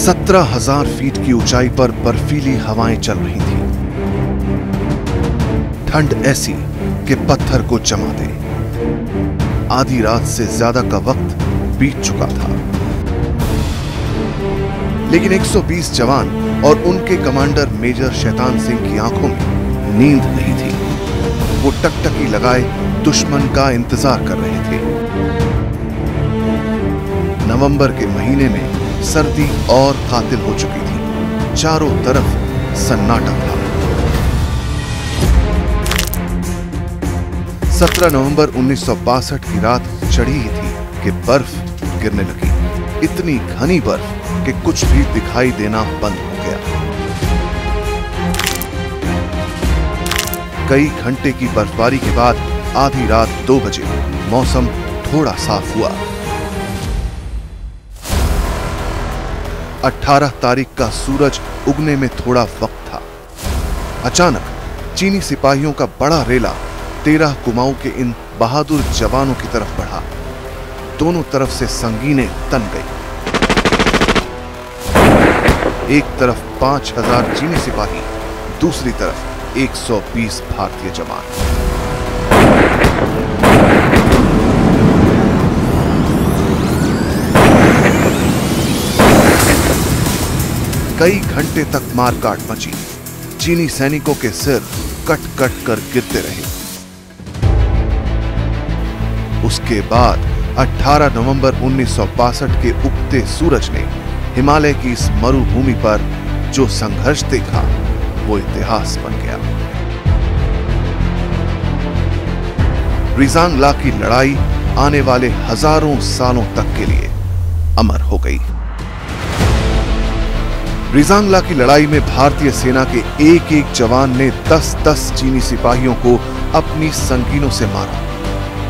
17,000 feet की ऊंचाई पर बर्फीली हवाएं चल रही थीं। ठंड ऐसी कि पत्थर को जमा दे। आधी रात से ज्यादा का वक्त बीत चुका था, लेकिन 120 जवान और उनके कमांडर मेजर शैतान सिंह की आंखों में नींद नहीं थी। वो टकटकी लगाए दुश्मन का इंतजार कर रहे थे। नवंबर के महीने में सर्दी और कातिल हो चुकी थी। चारों तरफ सन्नाटा था। 17 नवंबर 1962 की रात चढ़ी ही थी कि बर्फ गिरने लगी। इतनी घनी बर्फ कि कुछ भी दिखाई देना बंद हो गया। कई घंटे की बर्फबारी के बाद आधी रात 2 बजे मौसम थोड़ा साफ हुआ। 18 तारीख का सूरज उगने में थोड़ा वक्त था। अचानक चीनी सिपाहियों का बड़ा रेला 13 कुमाऊं के इन बहादुर जवानों की तरफ बढ़ा। दोनों तरफ से संगीनें तन गई। एक तरफ 5,000 चीनी सिपाही, दूसरी तरफ 120 भारतीय जवान। कई घंटे तक मारकाट मची। चीनी सैनिकों के सिर कट कट कर गिरते रहे। उसके बाद 18 नवंबर 1962 के उगते सूरज ने हिमालय की इस मरुभूमि पर जो संघर्ष देखा, वो इतिहास बन गया। रिजांग ला की लड़ाई आने वाले हजारों सालों तक के लिए अमर हो गई। रिजांग ला की लड़ाई में भारतीय सेना के एक एक जवान ने 10-10 चीनी सिपाहियों को अपनी संगीनों से मारा।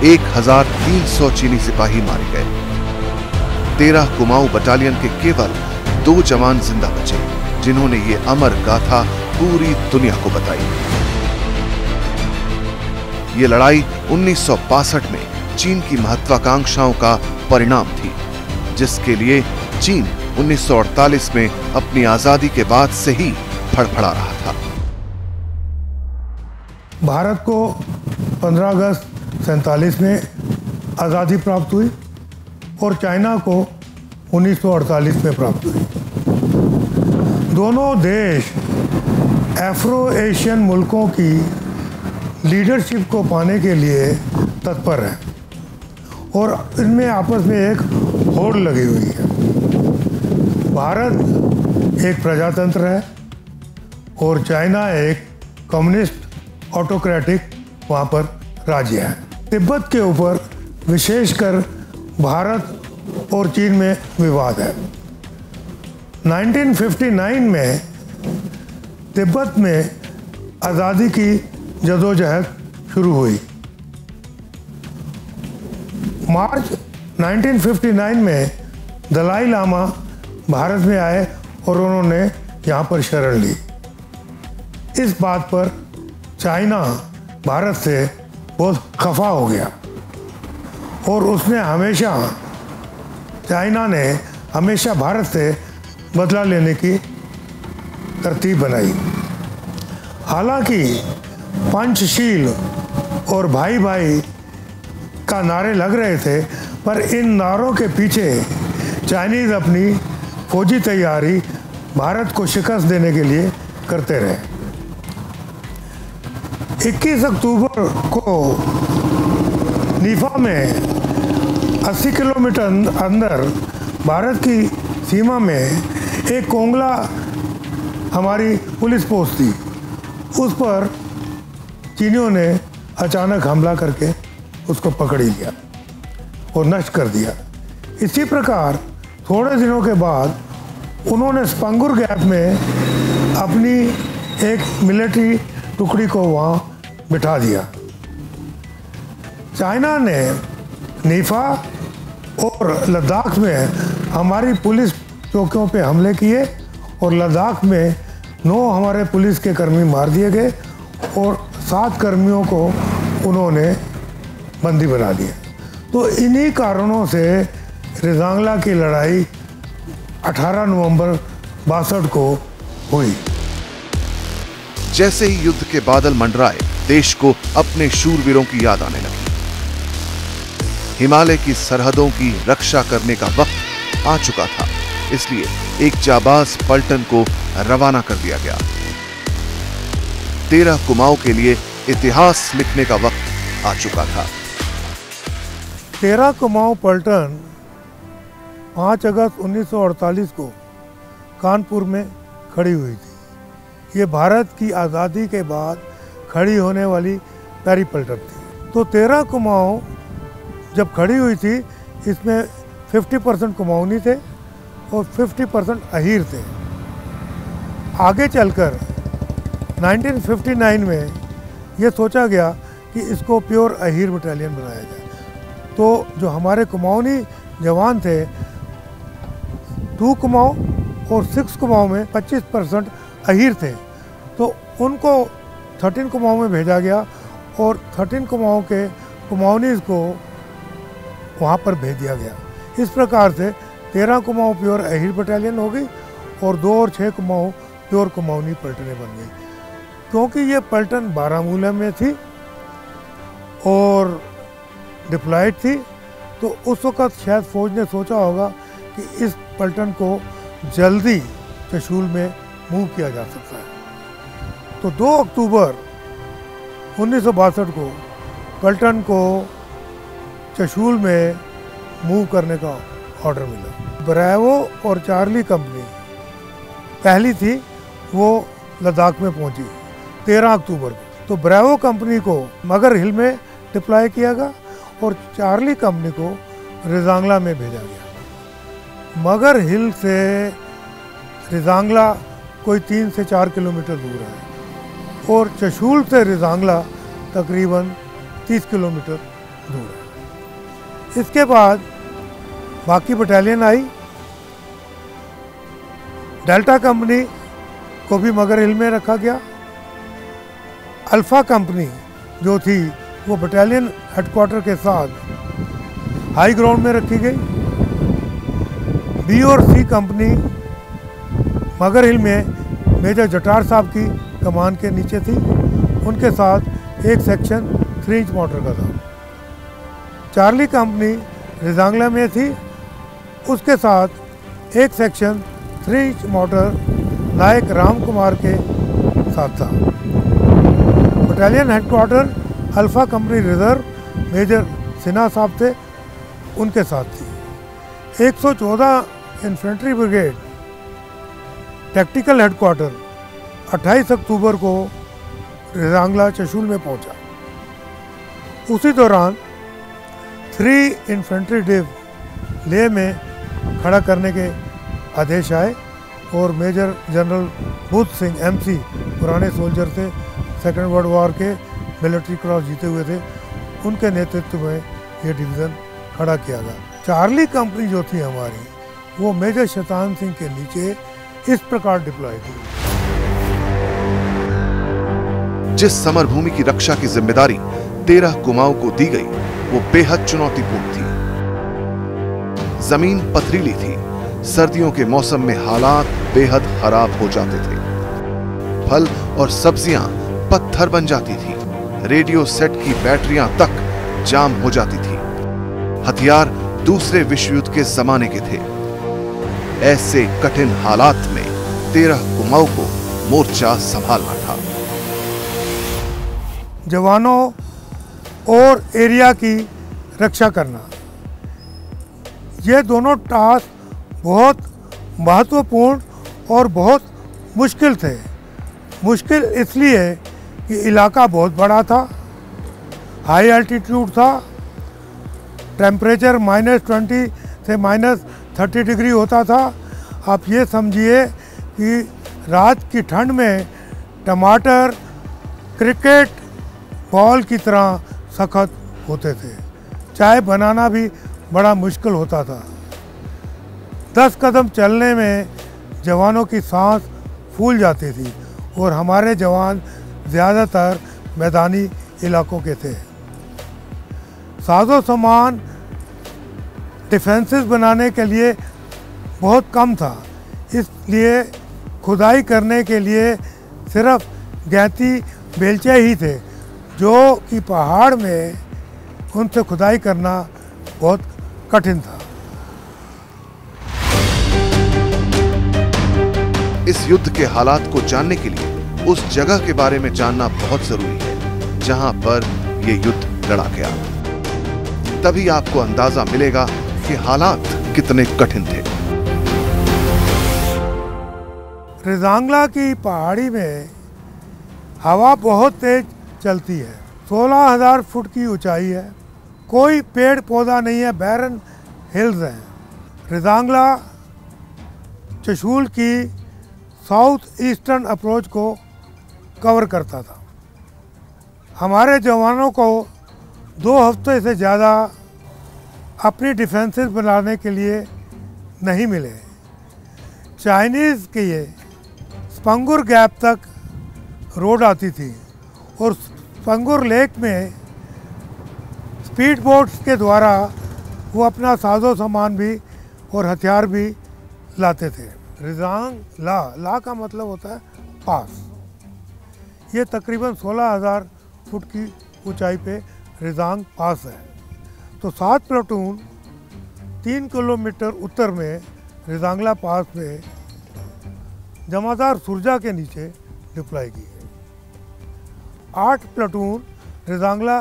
1,300 चीनी सिपाही मारे गए। 13 कुमाऊं बटालियन के केवल 2 जवान जिंदा बचे, जिन्होंने ये अमर गाथा पूरी दुनिया को बताई। ये लड़ाई 1962 में चीन की महत्वाकांक्षाओं का परिणाम थी, जिसके लिए चीन 1948 में अपनी आजादी के बाद से ही फड़फड़ा रहा था। भारत को 15 अगस्त 47 में आज़ादी प्राप्त हुई और चाइना को 1948 में प्राप्त हुई। दोनों देश अफ्रो एशियन मुल्कों की लीडरशिप को पाने के लिए तत्पर हैं और इनमें आपस में एक होड़ लगी हुई है। भारत एक प्रजातंत्र है और चाइना एक कम्युनिस्ट ऑटोक्रेटिक वहाँ पर राज्य है। तिब्बत के ऊपर विशेषकर भारत और चीन में विवाद है। 1959 में तिब्बत में आज़ादी की जदोजहद शुरू हुई। मार्च 1959 में दलाई लामा भारत में आए और उन्होंने यहाँ पर शरण ली। इस बात पर चाइना भारत से बहुत खफा हो गया और चाइना ने हमेशा भारत से बदला लेने की तरतीब बनाई। हालांकि पंचशील और भाई भाई का नारे लग रहे थे, पर इन नारों के पीछे चाइनीज अपनी फौजी तैयारी भारत को शिकस्त देने के लिए करते रहे। 21 अक्टूबर को नीफा में 80 किलोमीटर अंदर भारत की सीमा में एक कोंगला हमारी पुलिस पोस्ट थी। उस पर चीनियों ने अचानक हमला करके उसको पकड़ लिया और नष्ट कर दिया। इसी प्रकार थोड़े दिनों के बाद उन्होंने स्पंगुर गैप में अपनी एक मिलिट्री टुकड़ी को वहाँ बिठा दिया। चाइना ने नीफा और लद्दाख में हमारी पुलिस चौकियों पे हमले किए और लद्दाख में 9 हमारे पुलिस के कर्मी मार दिए गए और 7 कर्मियों को उन्होंने बंदी बना लिया। तो इन्हीं कारणों से रिजांग ला की लड़ाई 18 नवंबर 62 को हुई। जैसे ही युद्ध के बादल मंडराए, देश को अपने शूरवीरों की याद आने लगी। हिमालय की सरहदों की रक्षा करने का वक्त आ चुका था, इसलिए एक जाबाज पलटन को रवाना कर दिया गया। 13 कुमाऊं के लिए इतिहास लिखने का वक्त आ चुका था। 13 कुमाऊं पलटन 5 अगस्त 1948 को कानपुर में खड़ी हुई थी। ये भारत की आज़ादी के बाद खड़ी होने वाली पहली पलटन थी। तो 13 कुमाऊं जब खड़ी हुई थी, इसमें 50% कुमाऊनी थे और 50% अहीर थे। आगे चलकर 1959 में ये सोचा गया कि इसको प्योर अहीर बटालियन बनाया जाए। तो जो हमारे कुमाऊनी जवान थे, 2 कुमाऊं और 6 कुमाऊं में 25% अहीर थे, तो उनको 13 कुमाऊं में भेजा गया और 13 कुमाऊं के कुमाऊनीज को वहाँ पर भेज दिया गया। इस प्रकार से 13 कुमाऊं प्योर अहीर बटालियन हो गई और 2 और 6 कुमाऊं प्योर कुमाऊनी पलटनें बन गई। क्योंकि ये पलटन बारामूला में थी और डिप्लॉयड थी, तो उस वक़्त शायद फौज ने सोचा होगा कि इस पलटन को जल्दी चशूल में मूव किया जा सकता है। तो 2 अक्टूबर 1962 को पलटन को चशूल में मूव करने का ऑर्डर मिला। ब्रेवो और चार्ली कंपनी पहली थी, वो लद्दाख में पहुंची 13 अक्टूबर को। तो ब्रेवो कंपनी को मगर हिल में डिप्लॉय किया गया और चार्ली कंपनी को रिजांगला में भेजा गया। मगर हिल से रिजांगला कोई 3 से 4 किलोमीटर दूर है और चशूल से रिजांगला तकरीबन 30 किलोमीटर दूर है। इसके बाद बाकी बटालियन आई। डेल्टा कंपनी को भी मगर हिल में रखा गया। अल्फा कंपनी जो थी वो बटालियन हेडक्वार्टर के साथ हाई ग्राउंड में रखी गई। बी और सी कंपनी मगर हिल में मेजर जटार साहब की कमान के नीचे थी। उनके साथ एक सेक्शन 3 इंच मोटर का था। चार्ली कंपनी रिजांगला में थी, उसके साथ एक section 3 inch mortar Naik Ram Kumar के साथ था। Battalion headquarter alpha company reserve major Sinha साहब थे, उनके साथ थी। 114 infantry brigade tactical headquarter 28 October को रिजांगला चशूल में पहुंचा। उसी दौरान 3 इन्फेंट्री डिव लेह में खड़ा करने के आदेश आए और major general Buddha Singh MC पुराने सोल्जर थे, सेकेंड वर्ल्ड वॉर के मिलिट्री क्रॉस जीते हुए थे, उनके नेतृत्व में ये डिवीज़न खड़ा किया गया। चार्ली कंपनी जो थी हमारी, वो मेजर शैतान सिंह के नीचे इस प्रकार डिप्लॉय थी। जिस समर भूमि की रक्षा की जिम्मेदारी 13 कुमाऊं को दी गई, वो बेहद चुनौतीपूर्ण थी। जमीन पथरीली थी, सर्दियों के मौसम में हालात बेहद खराब हो जाते थे। फल और सब्जियां पत्थर बन जाती थी, रेडियो सेट की बैटरियां तक जाम हो जाती थी। हथियार दूसरे विश्व युद्ध के जमाने के थे। ऐसे कठिन हालात में 13 कुमाऊं को मोर्चा संभालना था। जवानों और एरिया की रक्षा करना, ये दोनों टास्क बहुत महत्वपूर्ण और बहुत मुश्किल थे। मुश्किल इसलिए कि इलाका बहुत बड़ा था, हाई एल्टीट्यूड था, टेम्परेचर -20 से -30 डिग्री होता था। आप ये समझिए कि रात की ठंड में टमाटर क्रिकेट बॉल की तरह सख्त होते थे। चाय बनाना भी बड़ा मुश्किल होता था। 10 कदम चलने में जवानों की सांस फूल जाती थी और हमारे जवान ज़्यादातर मैदानी इलाकों के थे। साजो सामान डिफेंसेस बनाने के लिए बहुत कम था, इसलिए खुदाई करने के लिए सिर्फ गैती बेलचे ही थे, जो कि पहाड़ में उनसे खुदाई करना बहुत कठिन था। इस युद्ध के हालात को जानने के लिए उस जगह के बारे में जानना बहुत जरूरी है जहां पर यह युद्ध लड़ा गया। तभी आपको अंदाजा मिलेगा कि हालात कितने कठिन थे। रिजांगला की पहाड़ी में हवा बहुत तेज चलती है। 16,000 फुट की ऊंचाई है, कोई पेड़ पौधा नहीं है, बैरन हिल्स हैं। रिजांगला चशूल की साउथ ईस्टर्न अप्रोच को कवर करता था। हमारे जवानों को 2 हफ्ते से ज़्यादा अपनी डिफेंसेस बनाने के लिए नहीं मिले। चाइनीज़ के ये स्पंगुर गैप तक रोड आती थी और स्पंगुर लेक में स्पीड बोट्स के द्वारा वो अपना साजो सामान भी और हथियार भी लाते थे। रिजांग ला का मतलब होता है पास। ये तकरीबन 16,000 फुट की ऊंचाई पे रिजांग पास है। तो 7 प्लाटून 3 किलोमीटर उत्तर में रिजांगला पास में जमादार सुरजा के नीचे डिप्लॉय की है। 8 प्लाटून रिजांगला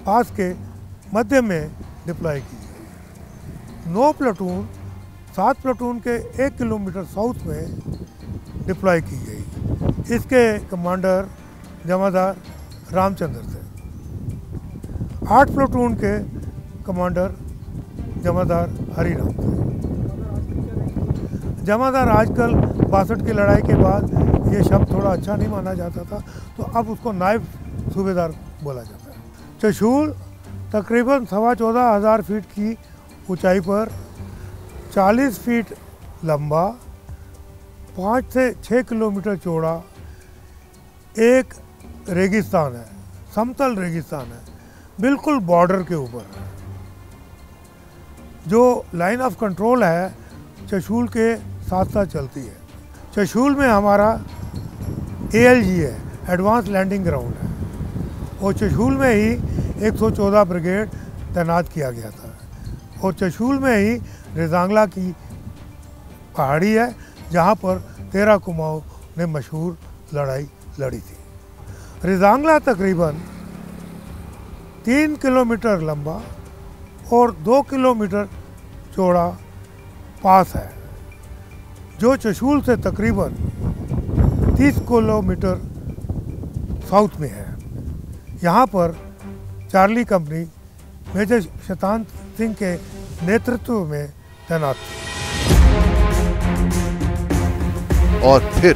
पास के मध्य में डिप्लॉय की है। 9 प्लाटून 7 प्लाटून के 1 किलोमीटर साउथ में डिप्लॉय की गई। इसके कमांडर जमादार रामचंद्र थे। 8 प्लाटून के कमांडर जमादार हरिराम थे। जमादार आजकल 62 की लड़ाई के बाद ये शब्द थोड़ा अच्छा नहीं माना जाता था, तो अब उसको नायब सूबेदार बोला जाता है। चशूल तकरीबन 14,500 फीट की ऊंचाई पर 40 फीट लंबा, 5 से 6 किलोमीटर चौड़ा एक रेगिस्तान है, समतल रेगिस्तान है, बिल्कुल बॉर्डर के ऊपर। जो लाइन ऑफ कंट्रोल है चशूल के साथ साथ चलती है। चशूल में हमारा ALG है, एडवांस लैंडिंग ग्राउंड है, और चशूल में ही 114 ब्रिगेड तैनात किया गया था। और चशूल में ही रिजांगला की पहाड़ी है जहाँ पर 13 कुमाऊं ने मशहूर लड़ाई लड़ी थी। रिजांगला तकरीबन 3 किलोमीटर लंबा और 2 किलोमीटर चौड़ा पास है, जो चशूल से तकरीबन 30 किलोमीटर साउथ में है। यहाँ पर चार्ली कंपनी मेजर शतान सिंह के नेतृत्व में तैनात थी। और फिर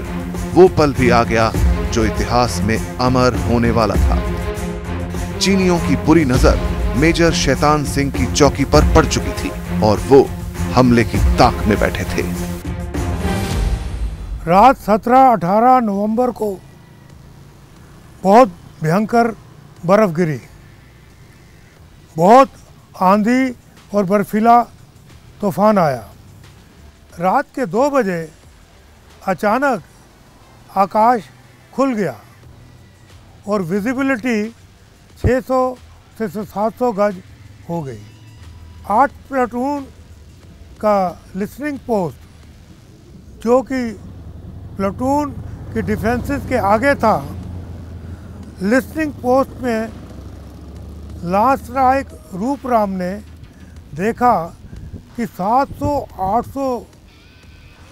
वो पल भी आ गया जो इतिहास में अमर होने वाला था। चीनियों की बुरी नजर मेजर शैतान सिंह की चौकी पर पड़ चुकी थी और वो हमले की ताक में बैठे थे। रात 17-18 नवंबर को बहुत भयंकर बर्फ गिरी, बहुत आंधी और बर्फीला तूफान आया। रात के 2 बजे अचानक आकाश खुल गया और विजिबिलिटी 600 से 700 गज हो गई। 8 प्लाटून का लिसनिंग पोस्ट, जो कि प्लाटून की डिफेंसेस के आगे था, लिसनिंग पोस्ट में लांस नायक रूपराम ने देखा कि 700-800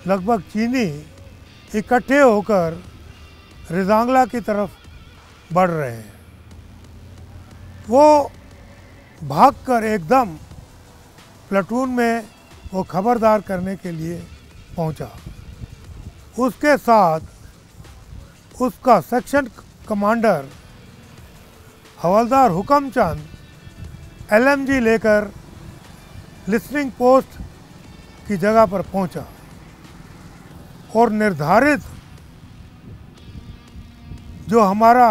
लगभग चीनी इकट्ठे होकर रिजांगला की तरफ बढ़ रहे हैं। वो भागकर एकदम प्लाटून में वो खबरदार करने के लिए पहुंचा। उसके साथ उसका सेक्शन कमांडर हवलदार हुकमचंद LMG लेकर लिसनिंग पोस्ट की जगह पर पहुंचा और निर्धारित जो हमारा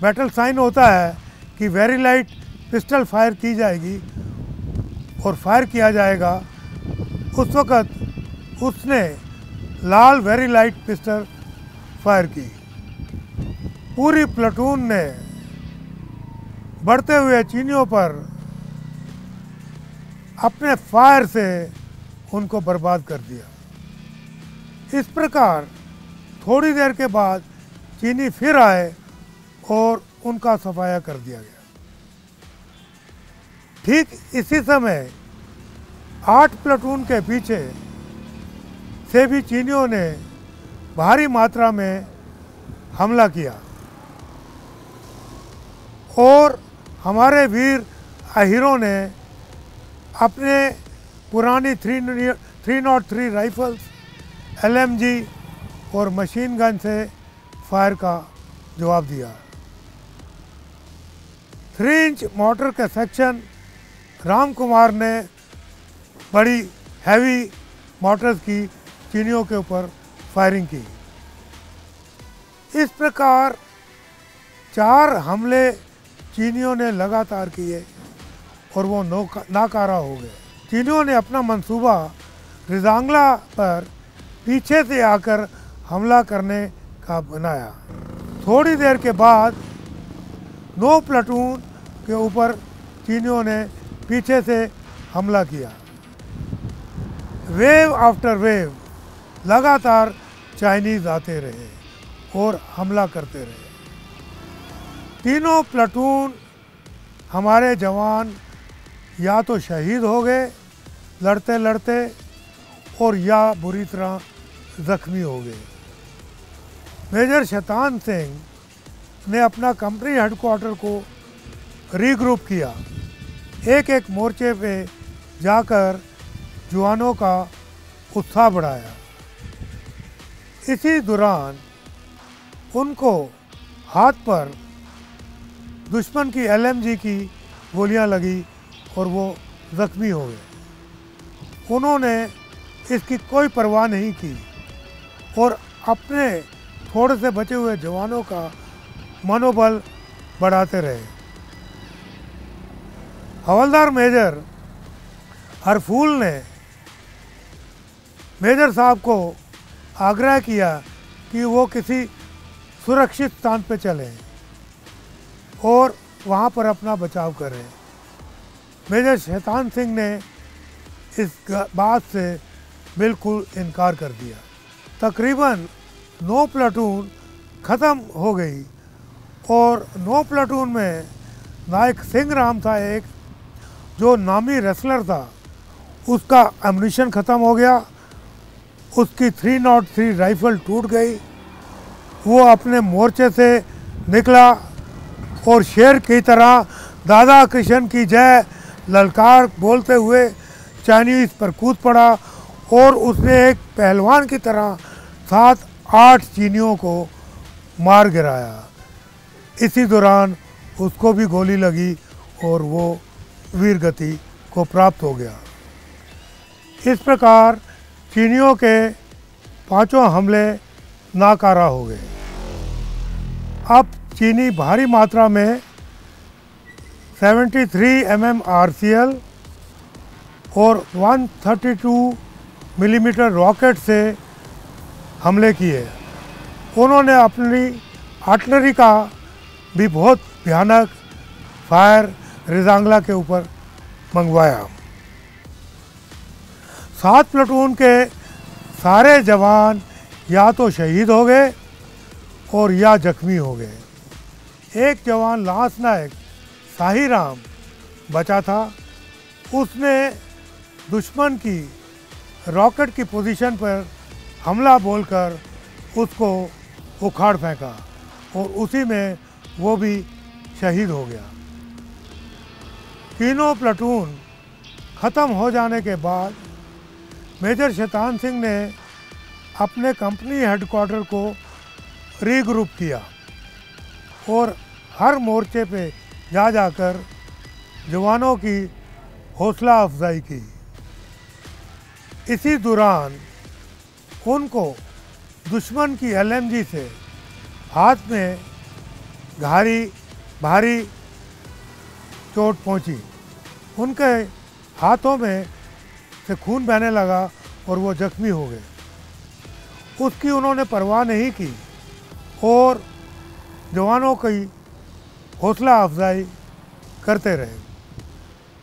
बैटल साइन होता है कि वेरी लाइट पिस्टल फायर की जाएगी और फायर किया जाएगा उस वक़्त उसने लाल वेरी लाइट पिस्टल फायर की। पूरी प्लाटून ने बढ़ते हुए चीनियों पर अपने फायर से उनको बर्बाद कर दिया। इस प्रकार थोड़ी देर के बाद चीनी फिर आए और उनका सफाया कर दिया गया। ठीक इसी समय 8 प्लाटून के पीछे से भी चीनियों ने भारी मात्रा में हमला किया और हमारे वीर अहीरों ने अपने पुरानी 303 राइफल्स, LMG और मशीन गन से फायर का जवाब दिया। 3 इंच मोटर के सेक्शन राम कुमार ने बड़ी हैवी मोटर्स की चीनियों के ऊपर फायरिंग की। इस प्रकार 4 हमले चीनियों ने लगातार किए और वो नाकारा हो गए। चीनियों ने अपना मंसूबा रिजांगला पर पीछे से आकर हमला करने का बनाया। थोड़ी देर के बाद 9 प्लाटून के ऊपर चीनियों ने पीछे से हमला किया। वेव आफ्टर वेव लगातार चाइनीज़ आते रहे और हमला करते रहे। तीनों प्लाटून हमारे जवान या तो शहीद हो गए लड़ते लड़ते और या बुरी तरह ज़ख्मी हो गए। मेजर शैतान सिंह ने अपना कंपनी हेडक्वार्टर को रीग्रुप किया। एक एक मोर्चे पे जाकर जवानों का उत्साह बढ़ाया। इसी दौरान उनको हाथ पर दुश्मन की LMG की गोलियां लगी और वो ज़ख्मी हो गए। उन्होंने इसकी कोई परवाह नहीं की और अपने थोड़े से बचे हुए जवानों का मनोबल बढ़ाते रहे। हवलदार मेजर हरफूल ने मेजर साहब को आग्रह किया कि वो किसी सुरक्षित स्थान पर चलें और वहाँ पर अपना बचाव करें। मेजर शैतान सिंह ने इस बात से बिल्कुल इनकार कर दिया। तकरीबन 9 प्लाटून ख़त्म हो गई और 9 प्लाटून में नायक सिंह राम था एक जो नामी रेसलर था। उसका एमुनिशन ख़त्म हो गया, उसकी 303 राइफल टूट गई। वो अपने मोर्चे से निकला और शेर की तरह दादा कृष्ण की जय ललकार बोलते हुए चाइनीज़ पर कूद पड़ा और उसने एक पहलवान की तरह 7-8 चीनियों को मार गिराया। इसी दौरान उसको भी गोली लगी और वो वीर गति को प्राप्त हो गया। इस प्रकार चीनियों के 5 हमले नाकारा हो गए। अब चीनी भारी मात्रा में 73 mm RCL और 132 मिलीमीटर रॉकेट से हमले किए। उन्होंने अपनी आर्टिलरी का भी बहुत भयानक फायर रिजांगला के ऊपर मंगवाया। 7 प्लाटून के सारे जवान या तो शहीद हो गए और या जख्मी हो गए। एक जवान लांस नायक साही राम बचा था। उसने दुश्मन की रॉकेट की पोजीशन पर हमला बोलकर उसको उखाड़ फेंका और उसी में वो भी शहीद हो गया। तीनों प्लाटून ख़त्म हो जाने के बाद मेजर शैतान सिंह ने अपने कंपनी हेडक्वार्टर को रीग्रुप किया और हर मोर्चे पे जा जाकर जवानों की हौसला अफजाई की। इसी दौरान उनको दुश्मन की LMG से हाथ में भारी चोट पहुंची। उनके हाथों में से खून बहने लगा और वो जख्मी हो गए। उसकी उन्होंने परवाह नहीं की और जवानों की हौसला अफजाई करते रहे।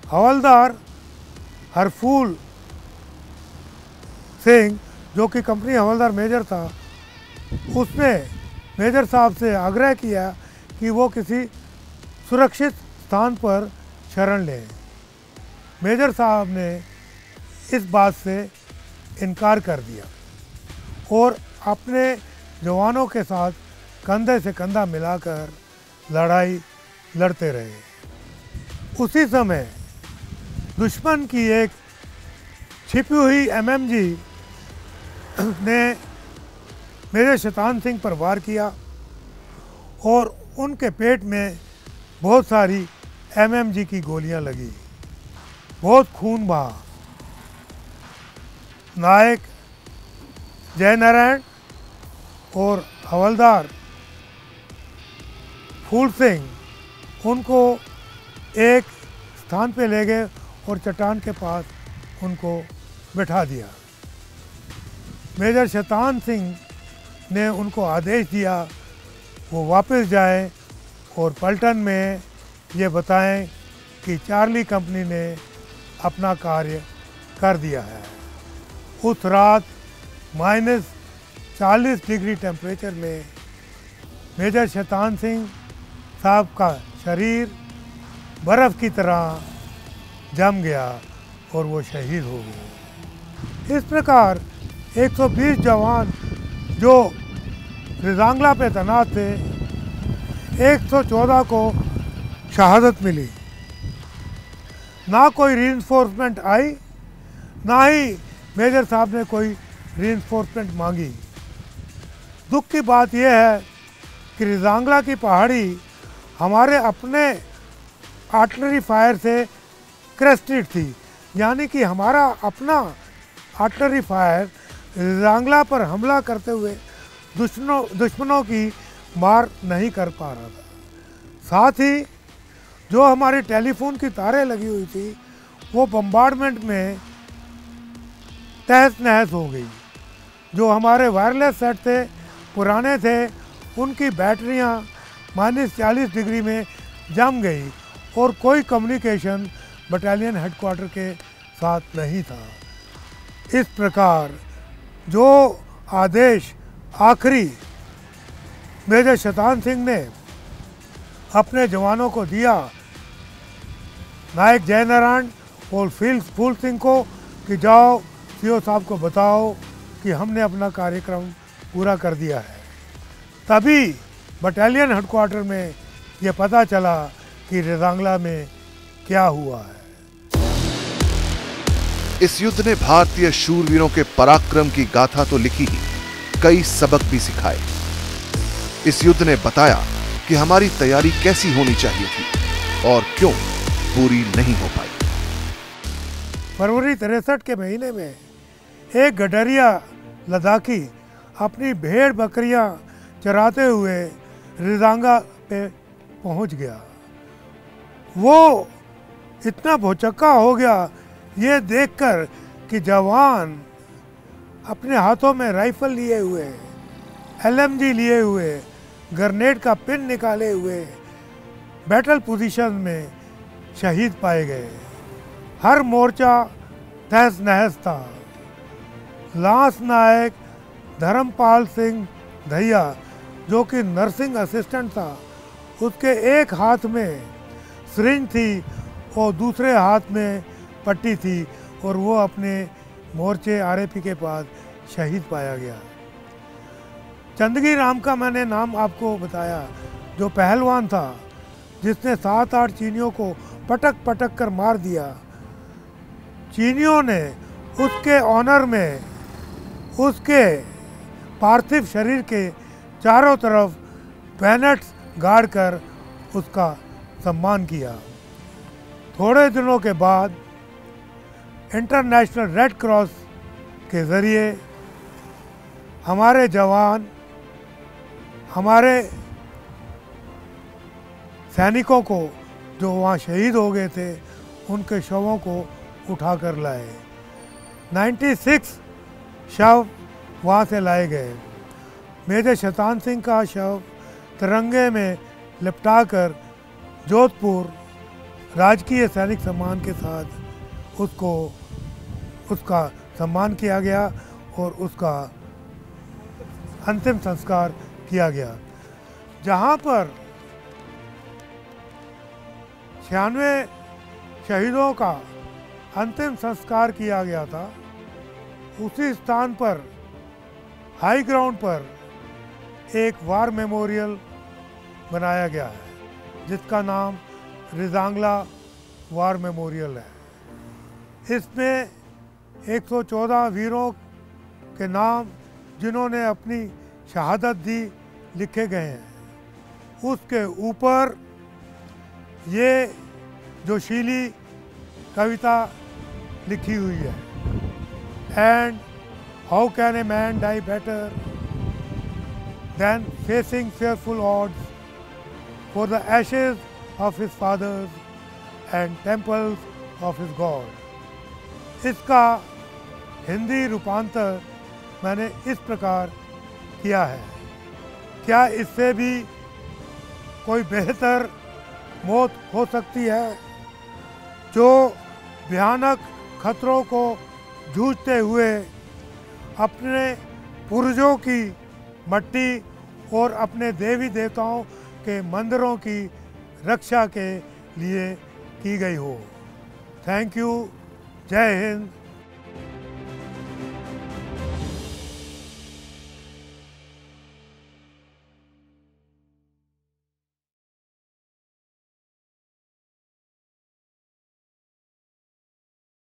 हवलदार हरफूल सिंह, जो कि कंपनी हवलदार मेजर था, उसने मेजर साहब से आग्रह किया कि वो किसी सुरक्षित स्थान पर शरण लें। मेजर साहब ने इस बात से इनकार कर दिया और अपने जवानों के साथ कंधे से कंधा मिलाकर लड़ाई लड़ते रहे। उसी समय दुश्मन की एक छिपी हुई एमएमजी ने मेजर शैतान सिंह पर वार किया और उनके पेट में बहुत सारी एमएमजी की गोलियां लगी। बहुत खून बहा। नायक जयनारायण और हवलदार फूल सिंह उनको एक स्थान पे ले गए और चट्टान के पास उनको बिठा दिया। मेजर शैतान सिंह ने उनको आदेश दिया वो वापस जाएं और पलटन में ये बताएं कि चार्ली कंपनी ने अपना कार्य कर दिया है। उस रात -40 डिग्री टेम्परेचर में मेजर शैतान सिंह साहब का शरीर बर्फ़ की तरह जम गया और वो शहीद हो गए। इस प्रकार 120 जवान जो रिजांगला पे तैनात थे, 114 को शहादत मिली। ना कोई रीइंफोर्समेंट आई, ना ही मेजर साहब ने कोई रीइंफोर्समेंट मांगी। दुख की बात यह है कि रिजांगला की पहाड़ी हमारे अपने आर्टिलरी फायर से क्रेस्टेड थी, यानी कि हमारा अपना आर्टिलरी फायर रिजांगला पर हमला करते हुए दुश्मनों की मार नहीं कर पा रहा था। साथ ही जो हमारी टेलीफोन की तारें लगी हुई थी वो बम्बार्डमेंट में तहस नहस हो गई। जो हमारे वायरलेस सेट थे, पुराने थे, उनकी बैटरियां -40 डिग्री में जम गई और कोई कम्युनिकेशन बटालियन हेडक्वार्टर के साथ नहीं था। इस प्रकार जो आदेश आखिरी मेजर शैतान सिंह ने अपने जवानों को दिया, नायक जयनारायण और फूल सिंह को, कि जाओ सीओ साहब को बताओ कि हमने अपना कार्यक्रम पूरा कर दिया है, तभी बटालियन हेडक्वार्टर में ये पता चला कि रिजांगला में क्या हुआ है। इस युद्ध ने भारतीय शूरवीरों के पराक्रम की गाथा तो लिखी ही, कई सबक भी सिखाए। इस युद्ध ने बताया कि हमारी तैयारी कैसी होनी चाहिए थी और क्यों पूरी नहीं हो पाई। फरवरी 63 के महीने में एक गडरिया लद्दाखी अपनी भेड़ बकरियां चराते हुए रिजांगा पे पहुंच गया। वो इतना भौचक्का हो गया ये देखकर कि जवान अपने हाथों में राइफल लिए हुए, एलएमजी लिए हुए, ग्रेनेड का पिन निकाले हुए बैटल पोजीशन में शहीद पाए गए। हर मोर्चा तहस नहस था। लांस नायक धर्मपाल सिंह धैया, जो कि नर्सिंग असिस्टेंट था, उसके एक हाथ में सिरिंज थी और दूसरे हाथ में पट्टी थी और वो अपने मोर्चे आरएपी के पास शहीद पाया गया। चंदगी राम का मैंने नाम आपको बताया, जो पहलवान था जिसने 7-8 चीनियों को पटक पटक कर मार दिया। चीनियों ने उसके ऑनर में उसके पार्थिव शरीर के चारों तरफ बैनर्स गाड़ कर उसका सम्मान किया। थोड़े दिनों के बाद इंटरनेशनल रेड क्रॉस के ज़रिए हमारे जवान हमारे सैनिकों को जो वहाँ शहीद हो गए थे उनके शवों को उठाकर लाए। 96 शव वहाँ से लाए गए। मेजर शैतान सिंह का शव तिरंगे में लिपटाकर जोधपुर राजकीय सैनिक सम्मान के साथ उसका सम्मान किया गया और उसका अंतिम संस्कार किया गया। जहाँ पर 96 शहीदों का अंतिम संस्कार किया गया था, उसी स्थान पर हाई ग्राउंड पर एक वार मेमोरियल बनाया गया है जिसका नाम रिजांगला वार मेमोरियल है। इसमें 114 वीरों के नाम जिन्होंने अपनी शहादत दी लिखे गए हैं। उसके ऊपर ये जोशीली कविता लिखी हुई है, and how can a man die better than facing fearful odds for the ashes of his fathers and temples of his God। इसका हिंदी रूपांतर मैंने इस प्रकार किया है। क्या इससे भी कोई बेहतर मौत हो सकती है? जो भयानक खतरों को जूझते हुए अपने पूर्वजों की मट्टी और अपने देवी देवताओं के मंदिरों की रक्षा के लिए की गई हो। Thank you. जय हिंद।